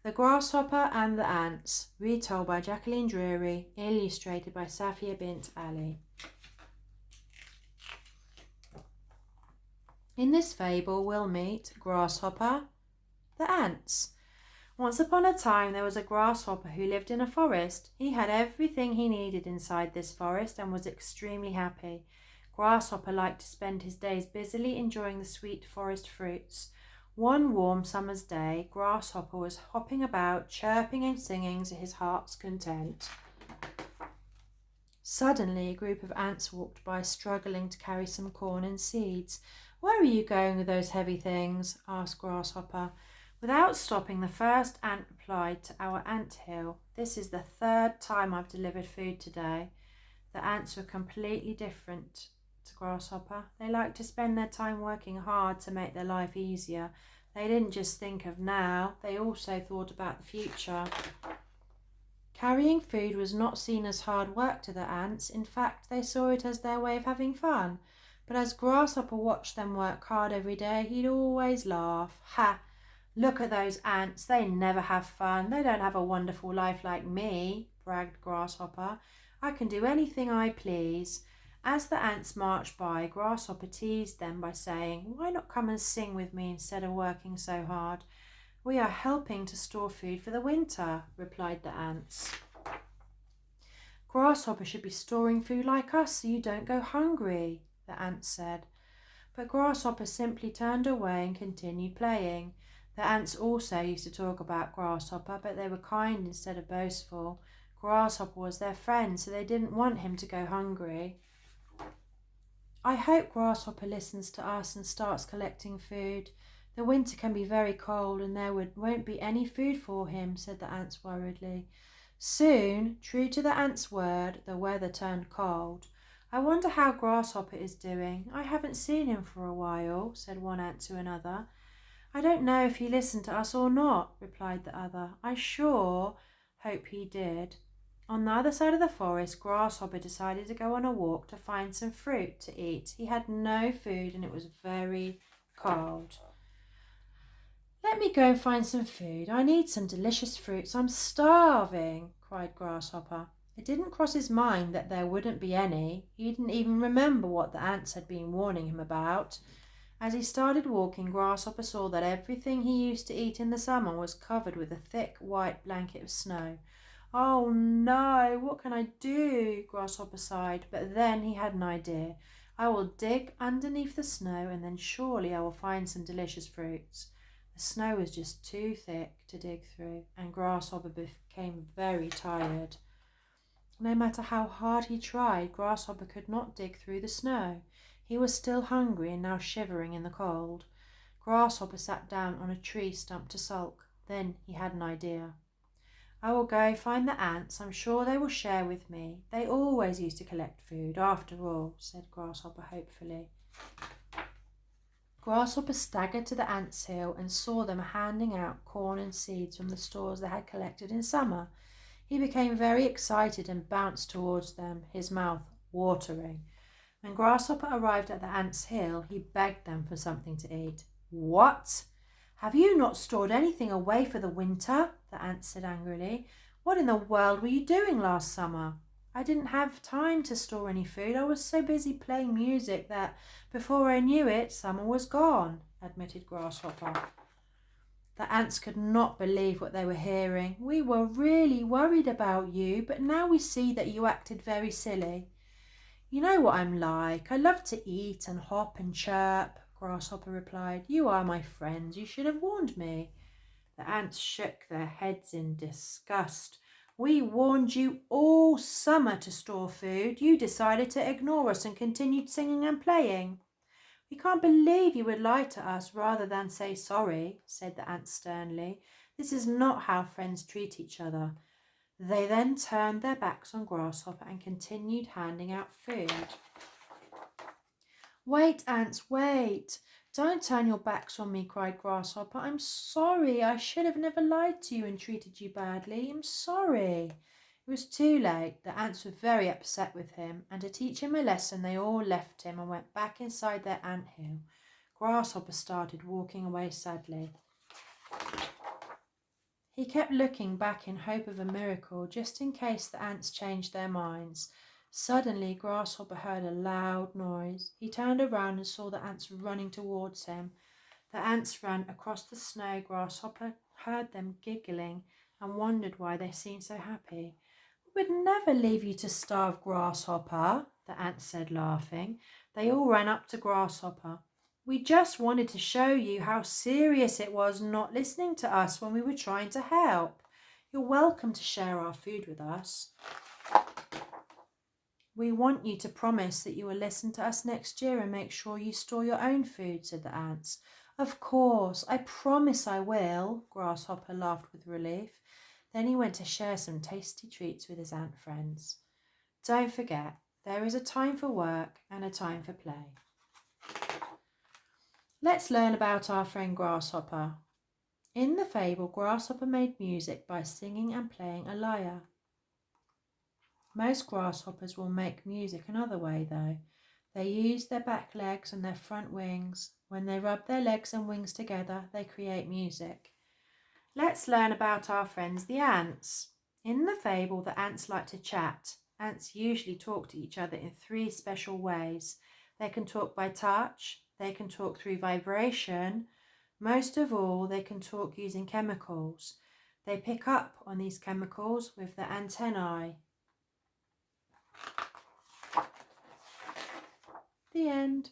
The Grasshopper and the Ants, retold by Jacqueline Drury, illustrated by Safia bint Ali. In this fable we'll meet Grasshopper, the ants. Once upon a time there was a grasshopper who lived in a forest. He had everything he needed inside this forest and was extremely happy. Grasshopper liked to spend his days busily enjoying the sweet forest fruits. One warm summer's day, Grasshopper was hopping about, chirping and singing to his heart's content. Suddenly, a group of ants walked by, struggling to carry some corn and seeds. "Where are you going with those heavy things?" asked Grasshopper. Without stopping, the first ant replied, "To our ant hill. This is the third time I've delivered food today." The ants were completely different to Grasshopper. They liked to spend their time working hard to make their life easier. They didn't just think of now, they also thought about the future. Carrying food was not seen as hard work to the ants. In fact, they saw it as their way of having fun. But as Grasshopper watched them work hard every day, he'd always laugh. "Ha! Look at those ants. They never have fun. They don't have a wonderful life like me," bragged Grasshopper. "I can do anything I please." As the ants marched by, Grasshopper teased them by saying, "Why not come and sing with me instead of working so hard?" "We are helping to store food for the winter," replied the ants. "Grasshopper should be storing food like us so you don't go hungry," the ants said. But Grasshopper simply turned away and continued playing. The ants also used to talk about Grasshopper, but they were kind instead of boastful. Grasshopper was their friend, so they didn't want him to go hungry. "I hope Grasshopper listens to us and starts collecting food. The winter can be very cold and there won't be any food for him," said the ants worriedly. Soon, true to the ants' word, the weather turned cold. "I wonder how Grasshopper is doing. I haven't seen him for a while," said one ant to another. "I don't know if he listened to us or not," replied the other. "I sure hope he did." On the other side of the forest, Grasshopper decided to go on a walk to find some fruit to eat. He had no food and it was very cold. "Let me go and find some food. I need some delicious fruits. I'm starving," cried Grasshopper. It didn't cross his mind that there wouldn't be any. He didn't even remember what the ants had been warning him about. As he started walking, Grasshopper saw that everything he used to eat in the summer was covered with a thick white blanket of snow. "Oh no, what can I do?" Grasshopper sighed, but then he had an idea. "I will dig underneath the snow and then surely I will find some delicious fruits." The snow was just too thick to dig through, and Grasshopper became very tired. No matter how hard he tried, Grasshopper could not dig through the snow. He was still hungry and now shivering in the cold. Grasshopper sat down on a tree stump to sulk. Then he had an idea. "I will go find the ants. I'm sure they will share with me. They always used to collect food, after all," said Grasshopper hopefully. Grasshopper staggered to the ants' hill and saw them handing out corn and seeds from the stores they had collected in summer. He became very excited and bounced towards them, his mouth watering. When Grasshopper arrived at the ants' hill, he begged them for something to eat. "What? Have you not stored anything away for the winter?" the ants said angrily. "What in the world were you doing last summer?" "I didn't have time to store any food. I was so busy playing music that before I knew it, summer was gone," admitted Grasshopper. The ants could not believe what they were hearing. "We were really worried about you, but now we see that you acted very silly." "You know what I'm like. I love to eat and hop and chirp," Grasshopper replied. "You are my friend. You should have warned me." The ants shook their heads in disgust. "We warned you all summer to store food. You decided to ignore us and continued singing and playing." "We can't believe you would lie to us rather than say sorry," said the ants sternly. "This is not how friends treat each other." They then turned their backs on Grasshopper and continued handing out food. "Wait, ants, wait. Don't turn your backs on me," cried Grasshopper. "I'm sorry. I should have never lied to you and treated you badly. I'm sorry." It was too late. The ants were very upset with him, and to teach him a lesson they all left him and went back inside their ant hill. Grasshopper started walking away sadly. He kept looking back in hope of a miracle, just in case the ants changed their minds. Suddenly, Grasshopper heard a loud noise. He turned around and saw the ants running towards him. The ants ran across the snow. Grasshopper heard them giggling and wondered why they seemed so happy. "We would never leave you to starve, Grasshopper," the ants said, laughing. They all ran up to Grasshopper. "We just wanted to show you how serious it was not listening to us when we were trying to help. You're welcome to share our food with us. We want you to promise that you will listen to us next year and make sure you store your own food," said the ants. "Of course, I promise I will," Grasshopper laughed with relief. Then he went to share some tasty treats with his ant friends. Don't forget, there is a time for work and a time for play. Let's learn about our friend Grasshopper. In the fable, Grasshopper made music by singing and playing a lyre. Most grasshoppers will make music another way, though. They use their back legs and their front wings. When they rub their legs and wings together, they create music. Let's learn about our friends the ants. In the fable, the ants like to chat. Ants usually talk to each other in 3 special ways. They can talk by touch, they can talk through vibration. Most of all, they can talk using chemicals. They pick up on these chemicals with their antennae. The end.